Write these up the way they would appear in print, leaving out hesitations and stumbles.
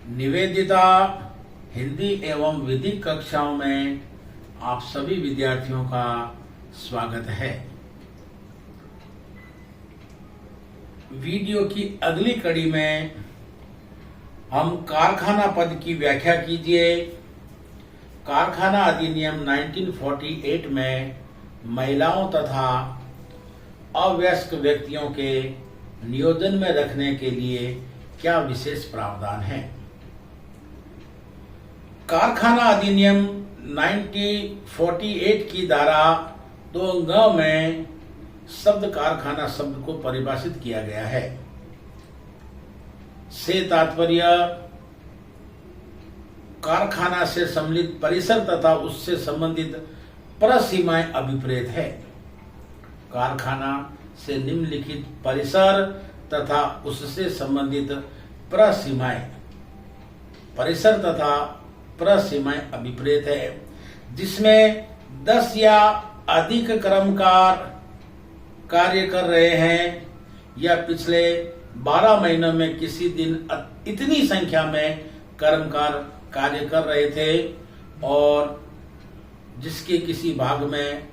निवेदिता हिंदी एवं विधिक कक्षाओं में आप सभी विद्यार्थियों का स्वागत है। वीडियो की अगली कड़ी में हम कारखाना पद की व्याख्या कीजिए। कारखाना अधिनियम 1948 में महिलाओं तथा अवयस्क व्यक्तियों के नियोजन में रखने के लिए क्या विशेष प्रावधान है। कारखाना अधिनियम 1948 की धारा 2 में शब्द कारखाना शब्द को परिभाषित किया गया है। से तात्पर्य कारखाना से सम्मिलित परिसर तथा उससे संबंधित प्रसीमाएं अभिप्रेत है। कारखाना से निम्नलिखित परिसर तथा उससे संबंधित प्रसीमाएं परिसर तथा प्रसीमाएं अभिप्रेत है, जिसमें 10 या अधिक कर्मकार कार्य कर रहे हैं या पिछले 12 महीनों में किसी दिन इतनी संख्या में कर्मकार कार्य कर रहे थे और जिसके किसी भाग में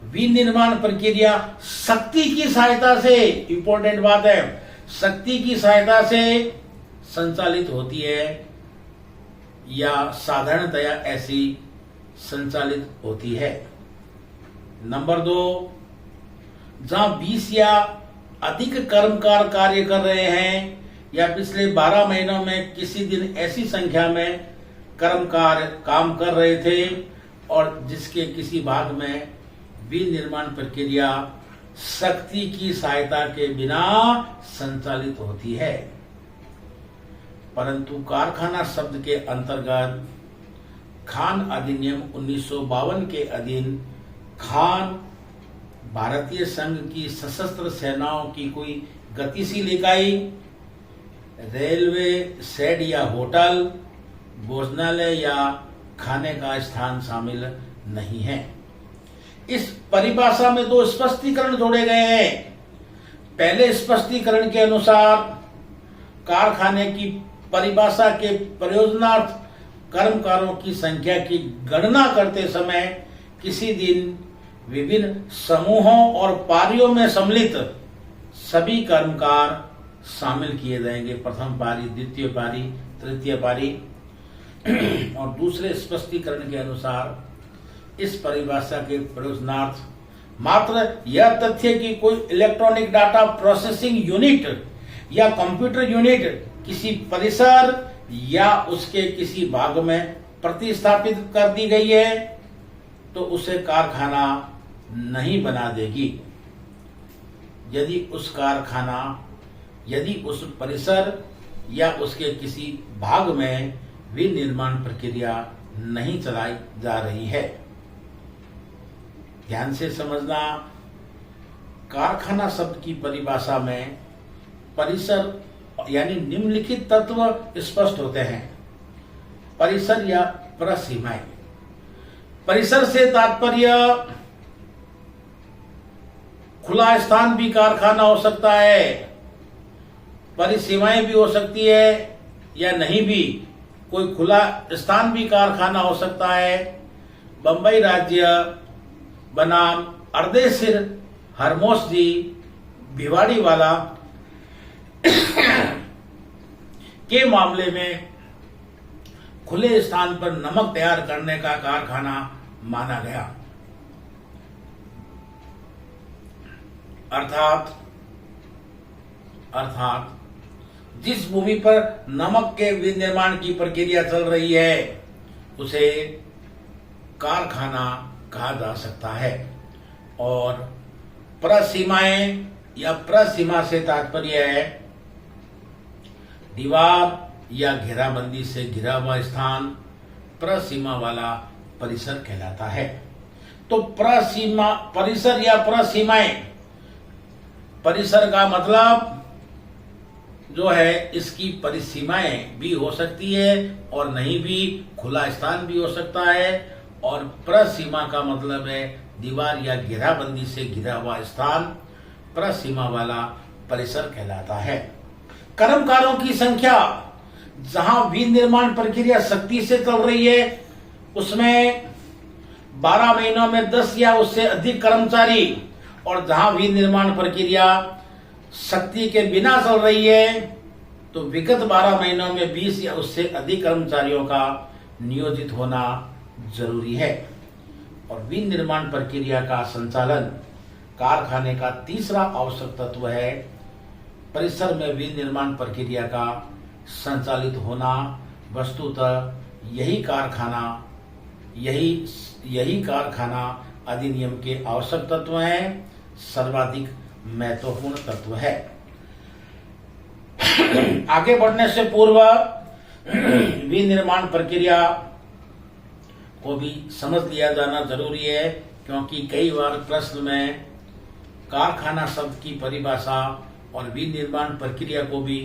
विनिर्माण प्रक्रिया शक्ति की सहायता से, इंपॉर्टेंट बात है, शक्ति की सहायता से संचालित होती है या साधारणतया ऐसी संचालित होती है। नंबर 2, जहां 20 या अधिक कर्मकार कार्य कर रहे हैं या पिछले 12 महीनों में किसी दिन ऐसी संख्या में कर्मकार काम कर रहे थे और जिसके किसी भाग में विनिर्माण प्रक्रिया शक्ति की सहायता के बिना संचालित होती है। परंतु कारखाना शब्द के अंतर्गत खान अधिनियम 1952 के अधीन खान भारतीय संघ की सशस्त्र सेनाओं की कोई गतिशील इकाई, रेलवे शेड या होटल, भोजनालय या खाने का स्थान शामिल नहीं है। इस परिभाषा में 2 स्पष्टीकरण जोड़े गए हैं। पहले स्पष्टीकरण के अनुसार कारखाने की परिभाषा के प्रयोजनार्थ कर्मकारों की संख्या की गणना करते समय किसी दिन विभिन्न समूहों और पारियों में सम्मिलित सभी कर्मकार शामिल किए जाएंगे। प्रथम पारी, द्वितीय पारी, तृतीय पारी। और दूसरे स्पष्टीकरण के अनुसार इस परिभाषा के प्रयोजनार्थ मात्र यह तथ्य कि कोई इलेक्ट्रॉनिक डाटा प्रोसेसिंग यूनिट या कंप्यूटर यूनिट किसी परिसर या उसके किसी भाग में प्रतिस्थापित कर दी गई है तो उसे कारखाना नहीं बना देगी। यदि उस परिसर या उसके किसी भाग में विनिर्माण प्रक्रिया नहीं चलाई जा रही है। ध्यान से समझना, कारखाना शब्द की परिभाषा में परिसर यानी निम्नलिखित तत्व स्पष्ट होते हैं। परिसर या प्रसीमाएं। परिसर से तात्पर्य खुला स्थान भी कारखाना हो सकता है, परिसीमाएं भी हो सकती है या नहीं भी, कोई खुला स्थान भी कारखाना हो सकता है। बंबई राज्य बनाम अर्देशिर हरमोस जी भिवाड़ी वाला के मामले में खुले स्थान पर नमक तैयार करने का कारखाना माना गया। अर्थात जिस भूमि पर नमक के विनिर्माण की प्रक्रिया चल रही है उसे कारखाना कहा जा सकता है। और प्रसीमाएं या प्रसीमा से तात्पर्य है दीवार या घेराबंदी से घिरा हुआ स्थान प्रसीमा वाला परिसर कहलाता है। तो परिसर या प्रसीमाएं, परिसर का मतलब जो है इसकी परिसीमाएं भी हो सकती है और नहीं भी, खुला स्थान भी हो सकता है। और प्रसीमा का मतलब है दीवार या घेराबंदी से घिरा हुआ स्थान प्रसीमा वाला परिसर कहलाता है। कर्मकारों की संख्या जहां विनिर्माण प्रक्रिया सख्ती से चल रही है उसमें 12 महीनों में 10 या उससे अधिक कर्मचारी, और जहां विनिर्माण प्रक्रिया सख्ती के बिना चल रही है तो विगत 12 महीनों में 20 या उससे अधिक कर्मचारियों का नियोजित होना जरूरी है। और विनिर्माण प्रक्रिया का संचालन कारखाने का तीसरा आवश्यक तत्व है। परिसर में विनिर्माण प्रक्रिया का संचालित होना वस्तुतः यही कारखाना अधिनियम के आवश्यक तत्व हैं, सर्वाधिक महत्वपूर्ण तत्व है। आगे बढ़ने से पूर्व विनिर्माण प्रक्रिया को भी समझ लिया जाना जरूरी है, क्योंकि कई बार प्रश्न में कारखाना शब्द की परिभाषा और विनिर्माण प्रक्रिया को भी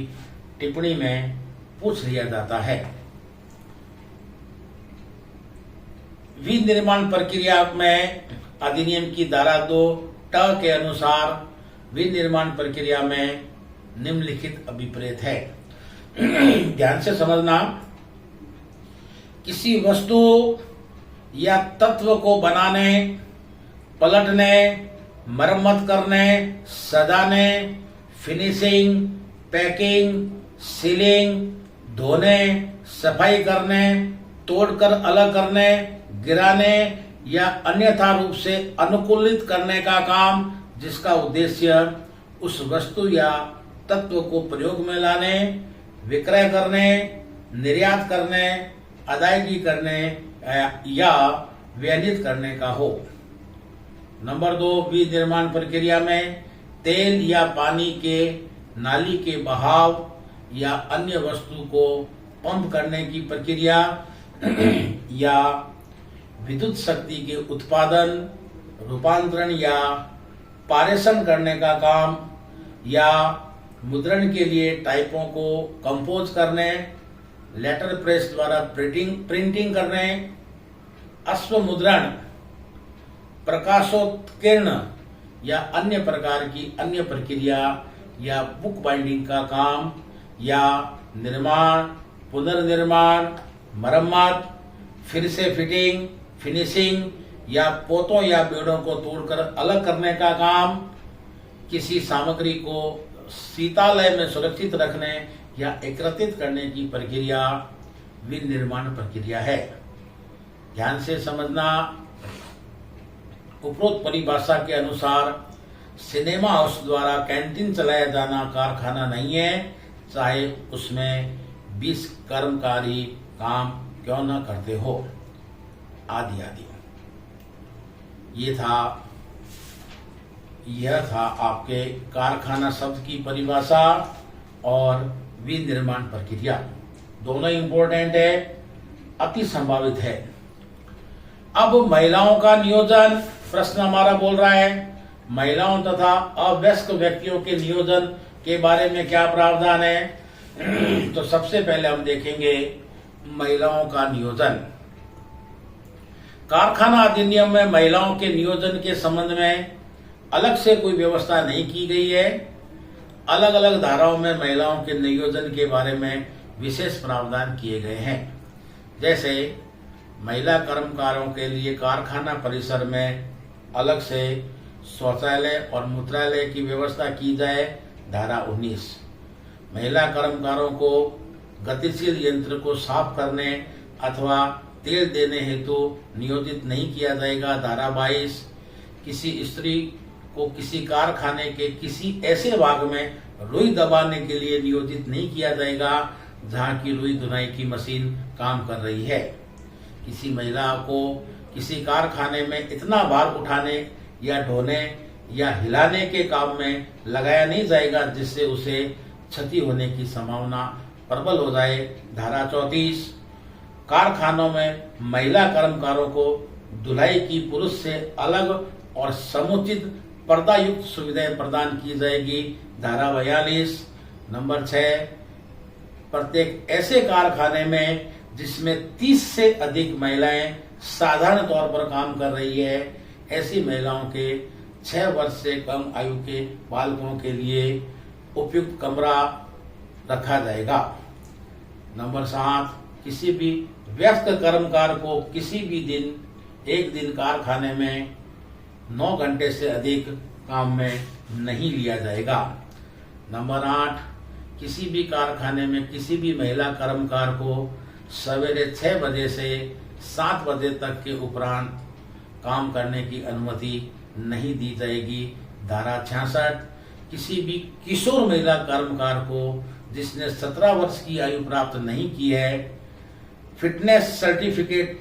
टिप्पणी में पूछ लिया जाता है। विनिर्माण प्रक्रिया में अधिनियम की धारा 2 के अनुसार विनिर्माण प्रक्रिया में निम्नलिखित अभिप्रेत है। ध्यान से समझना, किसी वस्तु या तत्व को बनाने, पलटने, मरम्मत करने, सजाने, फिनिशिंग, पैकिंग, सीलिंग, धोने, सफाई करने, तोड़कर अलग करने, गिराने या अन्यथा रूप से अनुकूलित करने का काम, जिसका उद्देश्य उस वस्तु या तत्व को प्रयोग में लाने, विक्रय करने, निर्यात करने, अदायगी करने या व्यनित करने का हो। नंबर 2, विनिर्माण प्रक्रिया में तेल या पानी के नाली के बहाव या अन्य वस्तु को पंप करने की प्रक्रिया या विद्युत शक्ति के उत्पादन, रूपांतरण या पारेषण करने का काम, या मुद्रण के लिए टाइपों को कंपोज करने, लेटर प्रेस द्वारा प्रिंटिंग करने, अश्व मुद्रण, प्रकाशोत्कीर्ण या अन्य प्रकार की अन्य प्रक्रिया या बुक बाइंडिंग का काम, या निर्माण, पुनर्निर्माण, मरम्मत, फिर से फिटिंग, फिनिशिंग या पोतों या बेड़ों को तोड़कर अलग करने का काम, किसी सामग्री को शीतालय में सुरक्षित रखने या एकत्रित करने की प्रक्रिया विनिर्माण प्रक्रिया है। ध्यान से समझना, उपरोक्त परिभाषा के अनुसार सिनेमा हाउस द्वारा कैंटीन चलाया जाना कारखाना नहीं है, चाहे उसमें 20 कर्मचारी काम क्यों न करते हो, आदि आदि। यह था आपके कारखाना शब्द की परिभाषा और विनिर्माण प्रक्रिया। दोनों इंपॉर्टेंट है, अति संभावित है। अब महिलाओं का नियोजन, प्रश्न हमारा बोल रहा है महिलाओं तथा अवयस्क व्यक्तियों के नियोजन के बारे में क्या प्रावधान है। तो सबसे पहले हम देखेंगे महिलाओं का नियोजन। कारखाना अधिनियम में महिलाओं के नियोजन के संबंध में अलग से कोई व्यवस्था नहीं की गई है। अलग अलग धाराओं में महिलाओं के नियोजन के बारे में विशेष प्रावधान किए गए हैं। जैसे महिला कर्मकारों के लिए कारखाना परिसर में अलग से शौचालय और मूत्रालय की व्यवस्था की जाए, धारा 19। महिला कर्मकारों को गतिशील यंत्र को साफ करने अथवा तेल देने हेतु नियोजित नहीं किया जाएगा, धारा 22। किसी स्त्री को किसी कारखाने के किसी ऐसे भाग में रुई दबाने के लिए नियोजित नहीं किया जाएगा जहां की रुई धुनाई की मशीन काम कर रही है। किसी महिला को किसी कारखाने में इतना भार उठाने या ढोने या हिलाने के काम में लगाया नहीं जाएगा जिससे उसे क्षति होने की संभावना प्रबल हो जाए, धारा 34। कारखानों में महिला कर्मकारों को धुलाई की पुरुष से अलग और समुचित पर्दा युक्त सुविधाएं प्रदान की जाएगी, धारा 42। नंबर 6, प्रत्येक ऐसे कारखाने में जिसमें 30 से अधिक महिलाएं साधारण तौर पर काम कर रही है, ऐसी महिलाओं के 6 वर्ष से कम आयु के बालकों के लिए उपयुक्त कमरा रखा जाएगा। नंबर 7, किसी भी व्यस्त कर्मकार को किसी भी दिन एक दिन कारखाने में 9 घंटे से अधिक काम में नहीं लिया जाएगा। नंबर 8, किसी भी कारखाने में किसी भी महिला कर्मकार को सवेरे 6 बजे से 7 बजे तक के उपरांत काम करने की अनुमति नहीं दी जाएगी। धारा 66, किसी भी किशोर महिला कर्मकार को जिसने 17 वर्ष की आयु प्राप्त नहीं की है, फिटनेस सर्टिफिकेट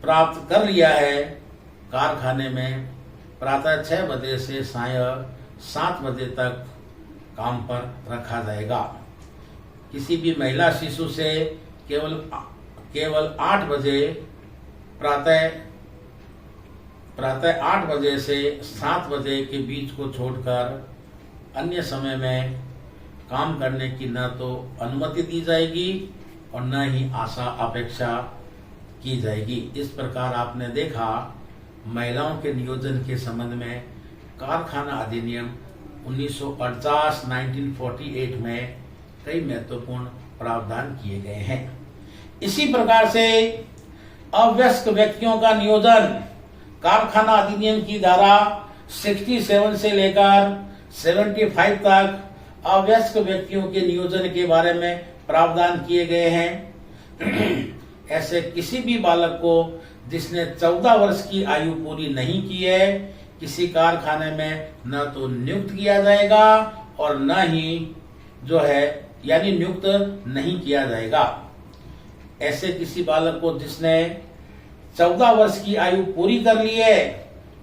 प्राप्त कर लिया है, कारखाने में प्रातः 6 बजे से साय 7 बजे तक काम पर रखा जाएगा। किसी भी महिला शिशु से केवल 8 बजे प्रातः 8 बजे से 7 बजे के बीच को छोड़कर अन्य समय में काम करने की न तो अनुमति दी जाएगी और न ही आशा अपेक्षा की जाएगी। इस प्रकार आपने देखा महिलाओं के नियोजन के संबंध में कारखाना अधिनियम 1948 1948 में कई महत्वपूर्ण प्रावधान किए गए हैं। इसी प्रकार से अवयस्क व्यक्तियों का नियोजन कारखाना अधिनियम की धारा 67 से लेकर 75 तक अवयस्क व्यक्तियों के नियोजन के बारे में प्रावधान किए गए हैं। ऐसे किसी भी बालक को जिसने 14 वर्ष की आयु पूरी नहीं की है, किसी कारखाने में न तो नियुक्त किया जाएगा और न ही यानी नियुक्त नहीं किया जाएगा। ऐसे किसी बालक को जिसने 14 वर्ष की आयु पूरी कर ली है,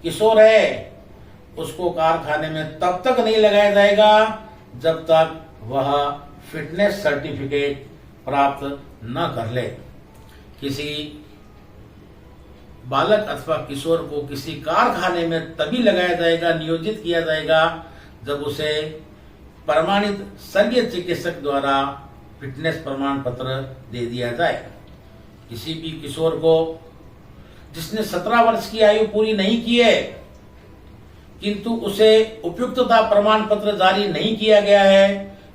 किशोर है, उसको कारखाने में तब तक नहीं लगाया जाएगा जब तक वह फिटनेस सर्टिफिकेट प्राप्त न कर ले। किसी बालक अथवा किशोर को किसी कारखाने में तभी लगाया जाएगा, नियोजित किया जाएगा जब उसे प्रमाणित शल्य चिकित्सक द्वारा फिटनेस प्रमाण पत्र दे दिया जाए। किसी भी किशोर को जिसने 17 वर्ष की आयु पूरी नहीं की है किंतु उसे उपयुक्तता प्रमाण पत्र जारी नहीं किया गया है,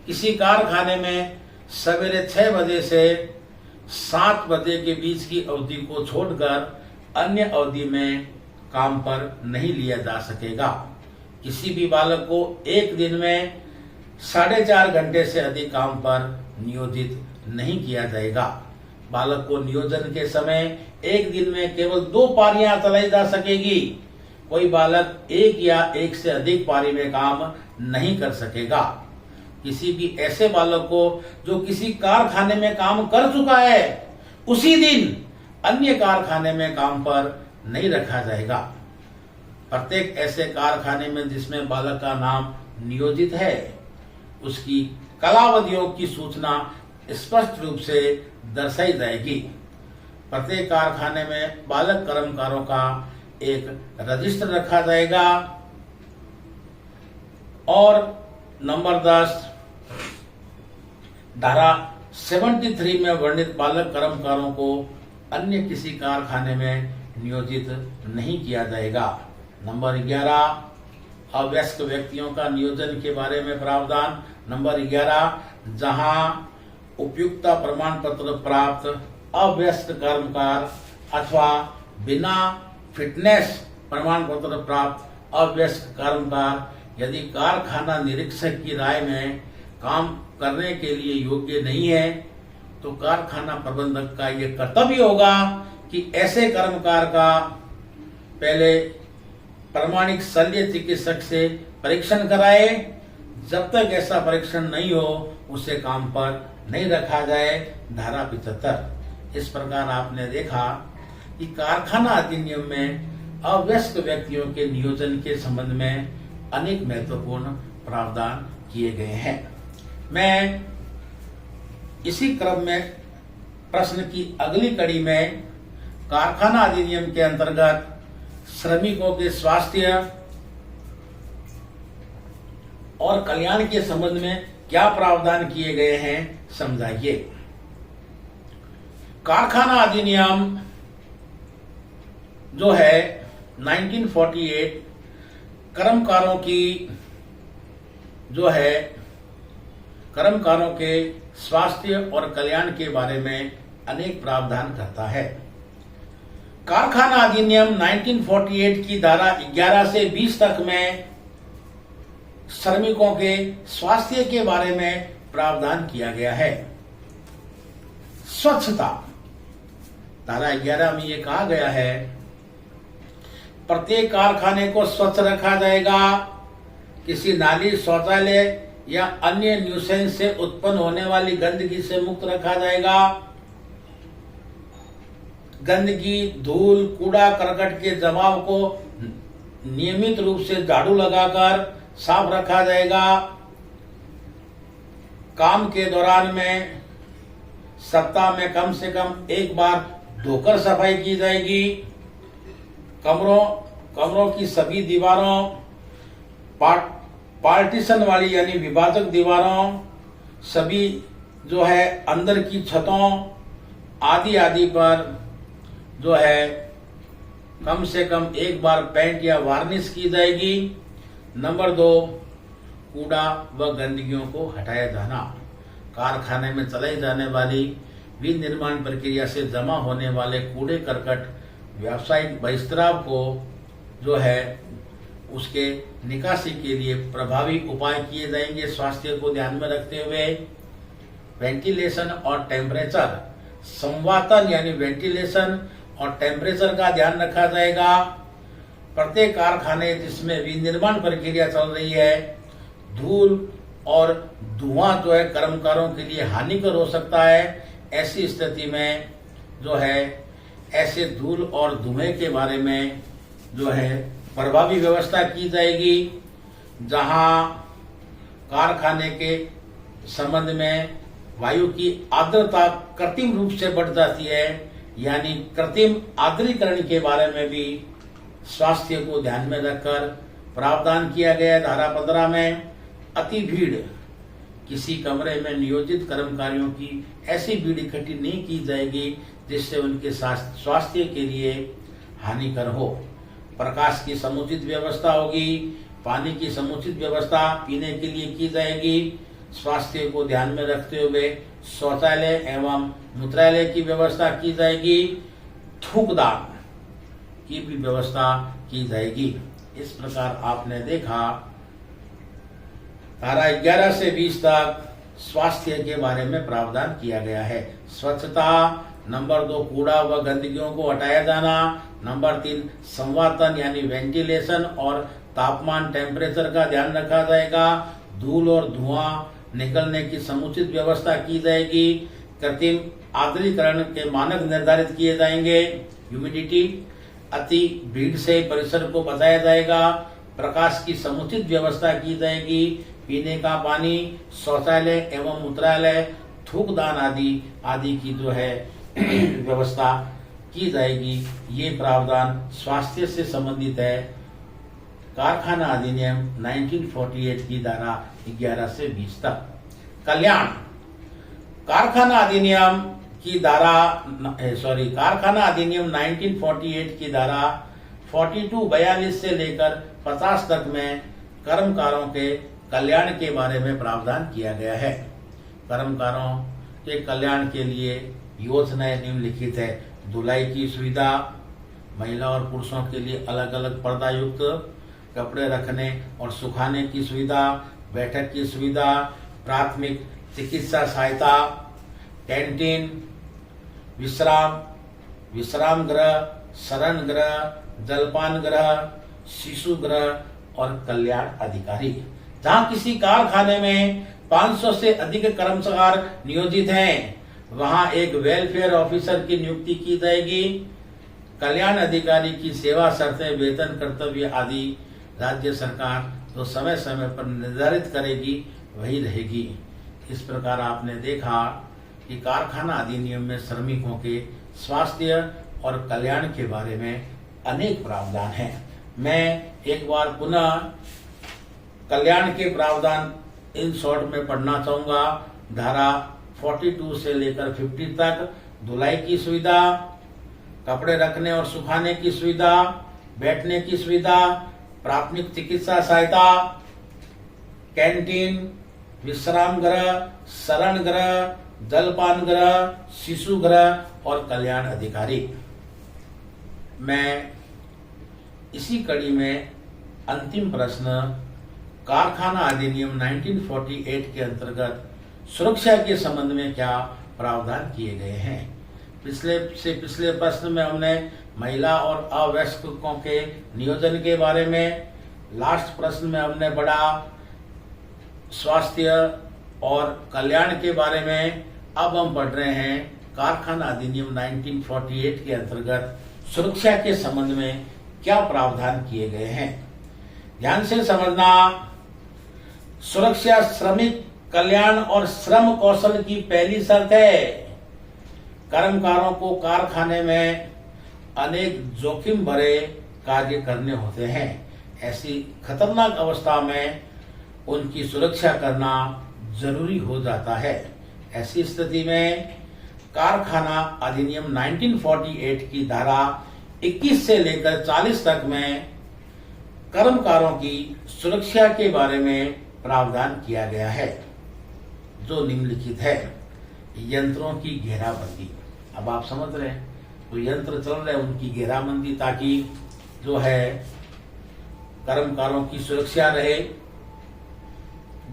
किसी कारखाने में सवेरे 6 बजे से 7 बजे के बीच की अवधि को छोड़कर अन्य अवधि में काम पर नहीं लिया जा सकेगा। किसी भी बालक को एक दिन में 4.5 घंटे से अधिक काम पर नियोजित नहीं किया जाएगा। बालक को नियोजन के समय एक दिन में केवल 2 पारियां चलाई जा सकेगी। कोई बालक एक या एक से अधिक पारी में काम नहीं कर सकेगा। किसी भी ऐसे बालक को जो किसी कारखाने में काम कर चुका है, उसी दिन अन्य कारखाने में काम पर नहीं रखा जाएगा। प्रत्येक ऐसे कारखाने में जिसमें बालक का नाम नियोजित है, उसकी कालावधियों की सूचना स्पष्ट रूप से दर्शाई जाएगी। प्रत्येक कारखाने में बालक कर्मकारों का एक रजिस्टर रखा जाएगा और नंबर 10 धारा 73 में वर्णित बालक कर्मकारों को अन्य किसी कारखाने में नियोजित नहीं किया जाएगा। नंबर 11 अवयस्क व्यक्तियों का नियोजन के बारे में प्रावधान। नंबर 11 जहां उपयुक्तता प्रमाण पत्र प्राप्त अवयस्क कर्मकार अथवा बिना फिटनेस प्रमाण पत्र प्राप्त अवयस्क कर्मकार यदि कारखाना निरीक्षक की राय में काम करने के लिए योग्य नहीं है, तो कारखाना प्रबंधक का यह कर्तव्य होगा कि ऐसे कर्मकार का पहले प्रमाणिक शल्य चिकित्सक से परीक्षण कराए। जब तक ऐसा परीक्षण नहीं हो उसे काम पर नहीं रखा जाए। धारा 75। इस प्रकार आपने देखा कि कारखाना अधिनियम में अवयस्क व्यक्तियों के नियोजन के संबंध में अनेक महत्वपूर्ण प्रावधान किए गए हैं। मैं इसी क्रम में प्रश्न की अगली कड़ी में कारखाना अधिनियम के अंतर्गत श्रमिकों के स्वास्थ्य और कल्याण के संबंध में क्या प्रावधान किए गए हैं समझाइए। कारखाना अधिनियम जो है 1948 कर्मकारों के स्वास्थ्य और कल्याण के बारे में अनेक प्रावधान करता है। कारखाना अधिनियम 1948 की धारा 11 से 20 तक में श्रमिकों के स्वास्थ्य के बारे में प्रावधान किया गया है। स्वच्छता, धारा 11 में यह कहा गया है, प्रत्येक कारखाने को स्वच्छ रखा जाएगा, किसी नाली, शौचालय या अन्य न्यूसेंस से उत्पन्न होने वाली गंदगी से मुक्त रखा जाएगा। गंदगी, धूल, कूड़ा करकट के जमाव को नियमित रूप से झाड़ू लगाकर साफ रखा जाएगा। काम के दौरान में सप्ताह में कम से कम एक बार धोकर सफाई की जाएगी। कमरों की सभी दीवारों, पार्टीशन वाली यानी विभाजक दीवारों, सभी जो है अंदर की छतों आदि पर जो है कम से कम एक बार पेंट या वार्निश की जाएगी। नंबर 2, कूड़ा व गंदगियों को हटाया जाना। कारखाने में चलाई जाने वाली विनिर्माण प्रक्रिया से जमा होने वाले कूड़े करकट, व्यावसायिक बहिस्त्राव को जो है उसके निकासी के लिए प्रभावी उपाय किए जाएंगे। स्वास्थ्य को ध्यान में रखते हुए वेंटिलेशन और टेम्परेचर, संवातन यानी वेंटिलेशन और टेम्परेचर का ध्यान रखा जाएगा। प्रत्येक कारखाने जिसमें विनिर्माण प्रक्रिया चल रही है, धूल और धुआं जो है कर्मकारों के लिए हानिकर हो सकता है। ऐसी स्थिति में जो है ऐसे धूल और धुएं के बारे में जो है प्रभावी व्यवस्था की जाएगी। जहां कारखाने के संबंध में वायु की आर्द्रता कृत्रिम रूप से बढ़ जाती है, यानी कृत्रिम आर्द्रीकरण के बारे में भी स्वास्थ्य को ध्यान में रखकर प्रावधान किया गया है। धारा 15 में अति भीड़, किसी कमरे में नियोजित कर्मचारियों की ऐसी भीड़ इकट्ठी नहीं की जाएगी जिससे उनके स्वास्थ्य के लिए हानिकर हो। प्रकाश की समुचित व्यवस्था होगी, पानी की समुचित व्यवस्था पीने के लिए की जाएगी। स्वास्थ्य को ध्यान में रखते हुए शौचालय एवं मूत्रालय की व्यवस्था की जाएगी। थूकदान की भी व्यवस्था की जाएगी। इस प्रकार आपने देखा धारा 11 से 20 तक स्वास्थ्य के बारे में प्रावधान किया गया है। स्वच्छता, नंबर 2 कूड़ा व गंदगियों को हटाया जाना, नंबर 3 संवातन यानी वेंटिलेशन और तापमान टेम्परेचर का ध्यान रखा जाएगा। धूल और धुआं निकलने की समुचित व्यवस्था की जाएगी। कृत्रिम आर्द्रीकरण के मानक निर्धारित किए जाएंगे। ह्यूमिडिटी, अति भीड़ से परिसर को बचाया जाएगा। प्रकाश की समुचित व्यवस्था की जाएगी। पीने का पानी, शौचालय एवं मूत्रालय, थूकदान आदि की जो है व्यवस्था की जाएगी। ये प्रावधान स्वास्थ्य से संबंधित है। कारखाना अधिनियम 1948 की धारा 11 से 20 तक। कल्याण, कारखाना अधिनियम 1948 की धारा 42 से लेकर 50 तक में कर्मकारों के कल्याण के बारे में प्रावधान किया गया है। कर्मकारों के कल्याण के लिए योजनाएं निम्नलिखित है। धुलाई की सुविधा, महिला और पुरुषों के लिए अलग अलग पर्दा युक्त कपड़े रखने और सुखाने की सुविधा, बैठक की सुविधा, प्राथमिक चिकित्सा सहायता, कैंटीन, विश्राम गृह, शरण गृह, जलपान गृह, शिशु गृह और कल्याण अधिकारी। जहां किसी कारखाने में 500 से अधिक कर्मचारी नियोजित हैं, वहां एक वेलफेयर ऑफिसर की नियुक्ति की जाएगी। कल्याण अधिकारी की सेवा शर्तें, वेतन, कर्तव्य आदि राज्य सरकार तो समय समय पर निर्धारित करेगी, वही रहेगी। इस प्रकार आपने देखा कि कारखाना अधिनियम में श्रमिकों के स्वास्थ्य और कल्याण के बारे में अनेक प्रावधान हैं। मैं एक बार पुनः कल्याण के प्रावधान इन शॉर्ट में पढ़ना चाहूंगा। धारा 42 से लेकर 50 तक धुलाई की सुविधा, कपड़े रखने और सुखाने की सुविधा, बैठने की सुविधा, प्राथमिक चिकित्सा सहायता, कैंटीन, विश्राम गृह, शरण गृह, जलपान गृह, शिशु गृह और कल्याण अधिकारी। मैं इसी कड़ी में अंतिम प्रश्न कारखाना अधिनियम 1948 के अंतर्गत सुरक्षा के संबंध में क्या प्रावधान किए गए हैं। पिछले प्रश्न में हमने महिला और अवयस्कों के नियोजन के बारे में, लास्ट प्रश्न में हमने पढ़ा स्वास्थ्य और कल्याण के बारे में। अब हम पढ़ रहे हैं कारखाना अधिनियम 1948 के अंतर्गत सुरक्षा के संबंध में क्या प्रावधान किए गए हैं। ध्यान से समझना। सुरक्षा श्रमिक कल्याण और श्रम कौशल की पहली शर्त है। कर्मकारों को कारखाने में अनेक जोखिम भरे कार्य करने होते हैं। ऐसी खतरनाक अवस्था में उनकी सुरक्षा करना जरूरी हो जाता है। ऐसी स्थिति में कारखाना अधिनियम 1948 की धारा 21 से लेकर 40 तक में कर्मकारों की सुरक्षा के बारे में प्रावधान किया गया है, जो निम्नलिखित है। यंत्रों की घेराबंदी। अब आप समझ रहे हैं, तो यंत्र चल रहे हैं, उनकी घेराबंदी ताकि जो है कर्मकारों की सुरक्षा रहे।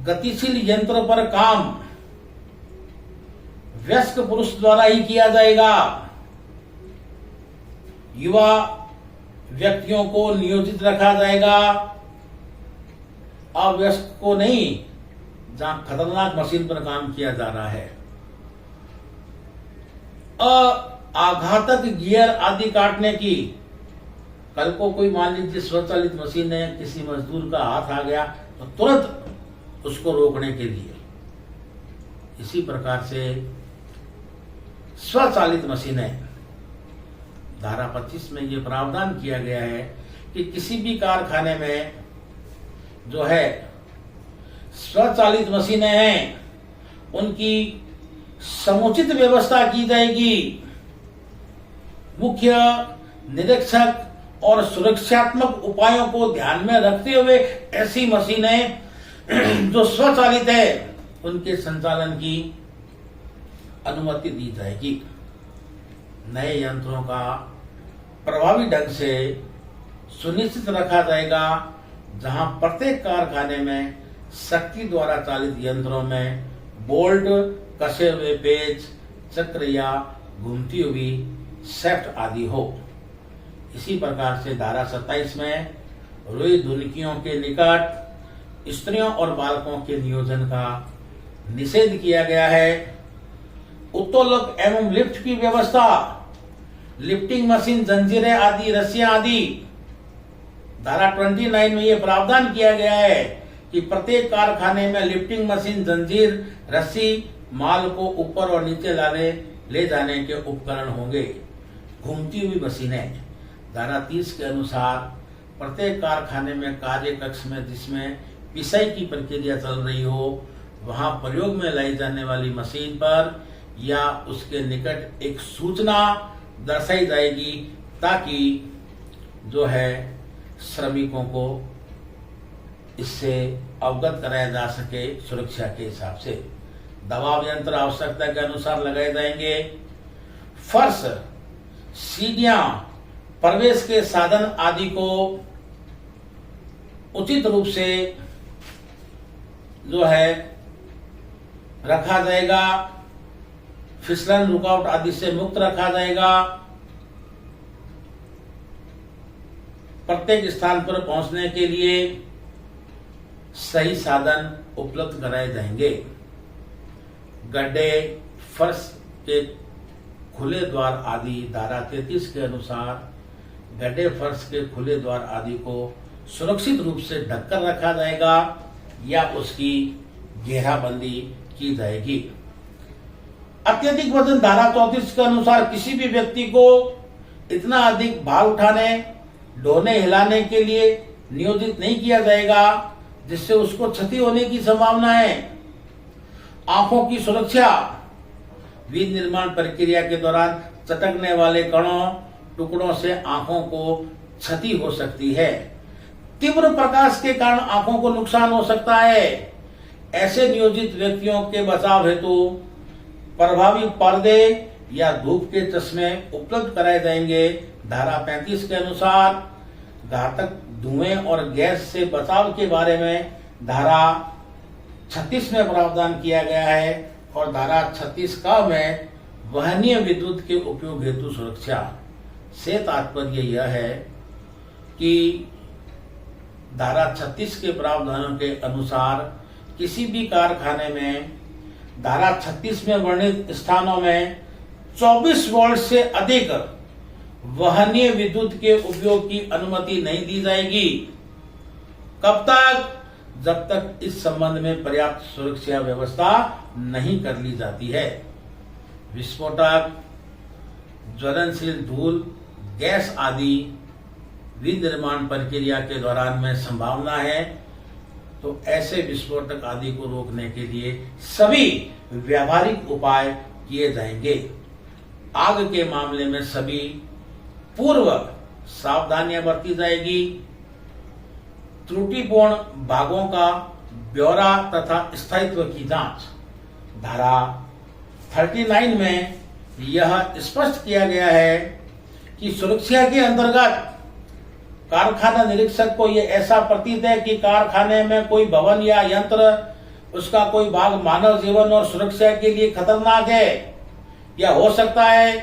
गतिशील यंत्र पर काम वयस्क पुरुष द्वारा ही किया जाएगा। युवा व्यक्तियों को नियोजित रखा जाएगा, अवयस्क को नहीं, जहां खतरनाक मशीन पर काम किया जा रहा है। आघातक गियर आदि काटने की, कल को कोई मान लीजिए स्वचालित मशीन है, किसी मजदूर का हाथ आ गया तो तुरंत उसको रोकने के लिए। इसी प्रकार से स्वचालित मशीनें, धारा 25 में ये प्रावधान किया गया है कि किसी भी कारखाने में जो है स्वचालित मशीनें हैं, उनकी समुचित व्यवस्था की जाएगी। मुख्य निरीक्षक और सुरक्षात्मक उपायों को ध्यान में रखते हुए ऐसी मशीनें जो स्वचालित है उनके संचालन की अनुमति दी जाएगी। नए यंत्रों का प्रभावी ढंग से सुनिश्चित रखा जाएगा, जहां प्रत्येक कारखाने में शक्ति द्वारा चालित यंत्रों में बोल्ट, कसे हुए पेच, चक्र या घूमती हुई शेफ्ट आदि हो। इसी प्रकार से धारा 27 में रुई धुनकियों के निकट स्त्रियों और बालकों के नियोजन का निषेध किया गया है। उत्तोलक एवं लिफ्ट की व्यवस्था, लिफ्टिंग मशीन, जंजीरें आदि, रस्सियां आदि, धारा 29 में यह प्रावधान किया गया है कि प्रत्येक कारखाने में लिफ्टिंग मशीन, जंजीर, रस्सी, माल को ऊपर और नीचे ले जाने के उपकरण होंगे। घूमती हुई मशीनें, धारा 30 के अनुसार प्रत्येक कारखाने में कार्य कक्ष में जिसमें पिसाई की प्रक्रिया चल रही हो, वहां प्रयोग में लाई जाने वाली मशीन पर या उसके निकट एक सूचना दर्शाई जाएगी, ताकि जो है श्रमिकों को इससे अवगत कराया जा सके सुरक्षा के हिसाब से। दबाव यंत्र आवश्यकता के अनुसार लगाए जाएंगे। फर्श, सीढ़ियां, प्रवेश के साधन आदि को उचित रूप से जो है रखा जाएगा। फिसलन, रुकावट आदि से मुक्त रखा जाएगा। प्रत्येक स्थान पर पहुंचने के लिए सही साधन उपलब्ध कराए जाएंगे। गड्ढे, फर्श के खुले द्वार आदि, धारा 33 के अनुसार गड्ढे, फर्श के खुले द्वार आदि को सुरक्षित रूप से ढककर रखा जाएगा या उसकी घेराबंदी की जाएगी। अत्यधिक वजन, धारा 34 के अनुसार किसी भी व्यक्ति को इतना अधिक भार उठाने, ढोने, हिलाने के लिए नियोजित नहीं किया जाएगा जिससे उसको क्षति होने की संभावना है। आंखों की सुरक्षा, विनिर्माण प्रक्रिया के दौरान चटकने वाले कणों, टुकड़ों से आंखों को क्षति हो सकती है। तीव्र प्रकाश के कारण आंखों को नुकसान हो सकता है। ऐसे नियोजित व्यक्तियों के बचाव हेतु प्रभावी पर्दे या धूप के चश्मे उपलब्ध कराए जाएंगे। धारा 35 के अनुसार घातक धुएं और गैस से बचाव के बारे में धारा 36 में प्रावधान किया गया है और धारा 36 का में वहनीय विद्युत के उपयोग हेतु सुरक्षा से तात्पर्य यह है कि धारा 36 के प्रावधानों के अनुसार किसी भी कारखाने में धारा 36 में वर्णित स्थानों में 24 वोल्ट से अधिक वहनीय विद्युत के उपयोग की अनुमति नहीं दी जाएगी। कब तक? जब तक इस संबंध में पर्याप्त सुरक्षा व्यवस्था नहीं कर ली जाती है। विस्फोटक, ज्वलनशील धूल, गैस आदि विनिर्माण प्रक्रिया के दौरान में संभावना है, तो ऐसे विस्फोटक आदि को रोकने के लिए सभी व्यावहारिक उपाय किए जाएंगे। आग के मामले में सभी पूर्व सावधानियां बरती जाएगी। त्रुटिपूर्ण भागों का ब्यौरा तथा स्थायित्व की जांच। धारा 39 में यह स्पष्ट किया गया है कि सुरक्षा के अंतर्गत कारखाना निरीक्षक को यह ऐसा प्रतीत है कि कारखाने में कोई भवन या यंत्र, उसका कोई भाग मानव जीवन और सुरक्षा के लिए खतरनाक है या हो सकता है,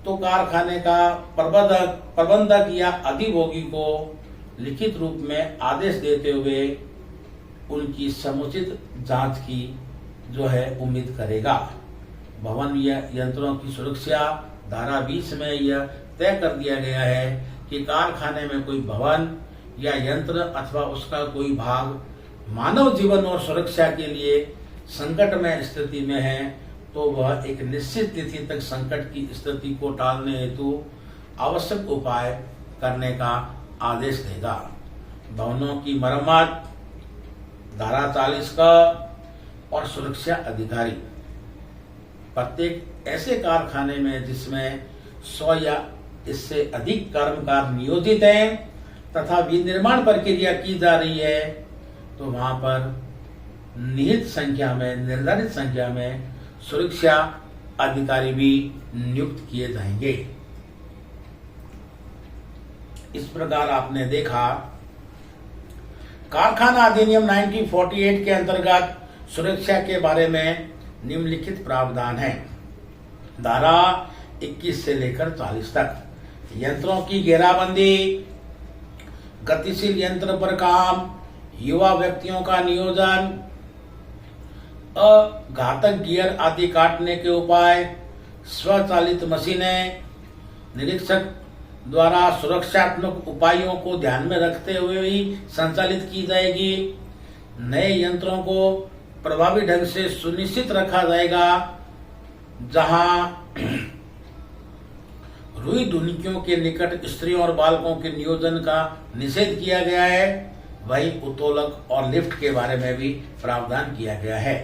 तो कारखाने का प्रबंधक या अधिभोगी को लिखित रूप में आदेश देते हुए उनकी समुचित जांच की जो है उम्मीद करेगा। भवन या यंत्रों की सुरक्षा धारा 20 में यह तय कर दिया गया है कि कारखाने में कोई भवन या यंत्र अथवा उसका कोई भाग मानव जीवन और सुरक्षा के लिए संकटमय स्थिति में है, तो वह एक निश्चित तिथि तक संकट की स्थिति को टालने हेतु आवश्यक उपाय करने का आदेश देगा। भवनों की मरम्मत धारा 40 का और सुरक्षा अधिकारी प्रत्येक ऐसे कारखाने में जिसमें 100 या इससे अधिक कर्मकार नियोजित हैं तथा विनिर्माण प्रक्रिया की जा रही है, तो वहां पर निर्धारित संख्या में सुरक्षा अधिकारी भी नियुक्त किए जाएंगे। इस प्रकार आपने देखा कारखाना अधिनियम 1948 के अंतर्गत सुरक्षा के बारे में निम्नलिखित प्रावधान है। धारा 21 से लेकर 40 तक यंत्रों की घेराबंदी, गतिशील यंत्र पर काम, युवा व्यक्तियों का नियोजन, घातक गियर आदि काटने के उपाय, स्वचालित मशीनें निरीक्षक द्वारा सुरक्षात्मक उपायों को ध्यान में रखते हुए ही संचालित की जाएगी। नए यंत्रों को प्रभावी ढंग से सुनिश्चित रखा जाएगा। जहां रुई धुनिकियों के निकट स्त्रियों और बालकों के नियोजन का निषेध किया गया है, वही उत्तोलक और लिफ्ट के बारे में भी प्रावधान किया गया है।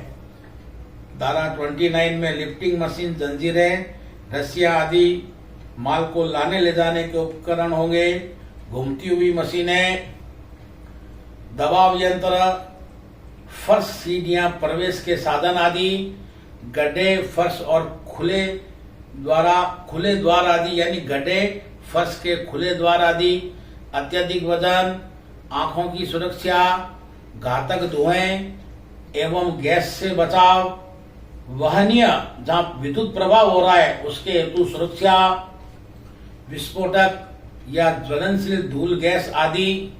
धारा 29 में लिफ्टिंग मशीन, जंजीरें, रस्सियां आदि माल को लाने ले जाने के उपकरण होंगे। घूमती हुई मशीनें, दबाव यंत्र, फर्श, सीढ़ियां, प्रवेश के साधन आदि, गड्ढे, फर्श और खुले द्वार आदि, यानी गड्ढे, फर्श के खुले द्वार आदि, अत्यधिक वजन, आंखों की सुरक्षा, घातक धुएं एवं गैस से बचाव, वहनीय जहां विद्युत प्रभाव हो रहा है उसके हेतु सुरक्षा, विस्फोटक या ज्वलनशील धूल गैस आदि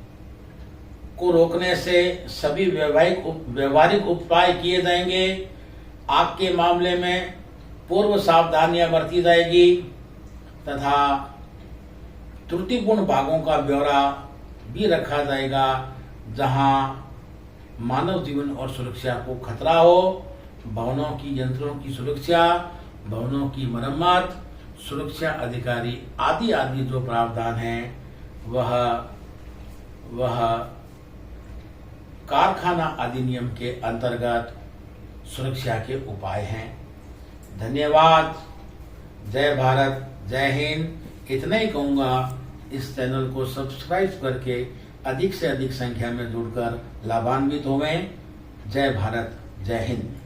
को रोकने से सभी व्यवहारिक उपाय किए जाएंगे। आग के मामले में पूर्व सावधानियां बरती जाएगी तथा त्रुटिपूर्ण भागों का ब्यौरा भी रखा जाएगा जहां मानव जीवन और सुरक्षा को खतरा हो। भवनों की यंत्रों की सुरक्षा, भवनों की मरम्मत, सुरक्षा अधिकारी आदि आदि जो प्रावधान है वह कारखाना अधिनियम के अंतर्गत सुरक्षा के उपाय हैं। धन्यवाद। जय भारत, जय हिंद। इतना ही कहूँगा, इस चैनल को सब्सक्राइब करके अधिक से अधिक संख्या में जुड़कर लाभान्वित होवें। जय भारत, जय हिंद।